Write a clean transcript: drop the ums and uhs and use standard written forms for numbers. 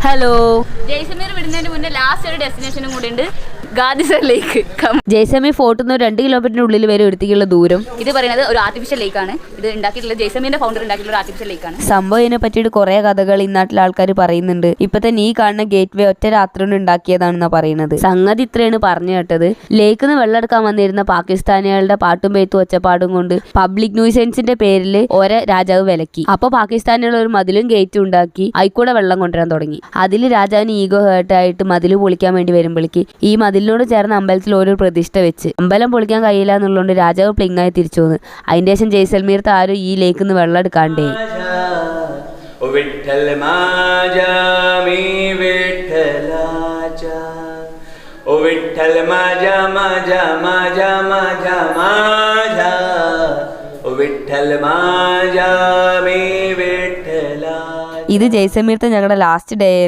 Hello. ജയ്സമീർ വിടുന്നതിന് മുന്നേ last ഒരു ഡെസ്റ്റിനേഷനും കൂടി ഉണ്ട്, ഗാദിസർ ലേക്ക്. ജയ്സമീർ ഫോർട്ടിൽ 2 കിലോമീറ്ററിനുള്ളിൽ വരെ എടുത്തിട്ടുള്ള ദൂരം. ഇത് പറയുന്നത് ഒരു ആർട്ടിഫിഷ്യൽ ലേക്കാണ്. ഇത് ഉണ്ടാക്കിയിട്ടുള്ള ജയ്സമീറിന്റെ ഫൗണ്ടർ ഉണ്ടാക്കിയിട്ടുള്ള ഒരു ആർട്ടിഫിഷ്യൽ ലേക്കാണ്. സംഭവം ഇതിനെ പറ്റിയിട്ട് കുറെ കഥകൾ ഈ നാട്ടിലെ ആൾക്കാർ പറയുന്നുണ്ട്. ഇപ്പൊ തന്നെ ഈ കാണുന്ന ഗേറ്റ് വേ ഒറ്റ രാത്രി കൊണ്ട് ഉണ്ടാക്കിയതാണെന്നാ പറയുന്നത്. സംഗതി ഇത്രയാണ് പറഞ്ഞു കേട്ടത്. ലേക്കിന്ന് വെള്ളം എടുക്കാൻ വന്നിരുന്ന പാകിസ്ഥാനികളുടെ പാട്ടും പെയ്ത്തും ഒച്ചപ്പാടും കൊണ്ട് പബ്ലിക് ന്യൂസൻസിന്റെ പേരിൽ ഓരോ രാജാവ് വിലക്കി. അപ്പൊ പാകിസ്ഥാനികൾ ഒരു മതിലും ഗേറ്റും ഉണ്ടാക്കി അയിക്കൂടെ വെള്ളം കൊണ്ടുവരാൻ തുടങ്ങി. അതിൽ രാജാവിന് ഈഗോ ഹേർട്ടായിട്ട് മതിൽ പൊളിക്കാൻ വേണ്ടി വരുമ്പോഴേക്ക് ഈ മതിലിനോട് ചേർന്ന അമ്പലത്തിൽ ഓരോ പ്രതിഷ്ഠ വെച്ച് അമ്പലം പൊളിക്കാൻ കഴിയില്ല എന്നുള്ളതുകൊണ്ട് രാജാവ് പ്ലിങ്ങായി തിരിച്ചു വന്നു. അതിന്റെ ശേഷം ജയ്സൽമീർത്ത് ആരും ഈ ലേക്കിന്ന് വെള്ളം എടുക്കാണ്ടേ. ഇത് ജയ്സൽമീർത്ത് ഞങ്ങളുടെ ലാസ്റ്റ് ഡേ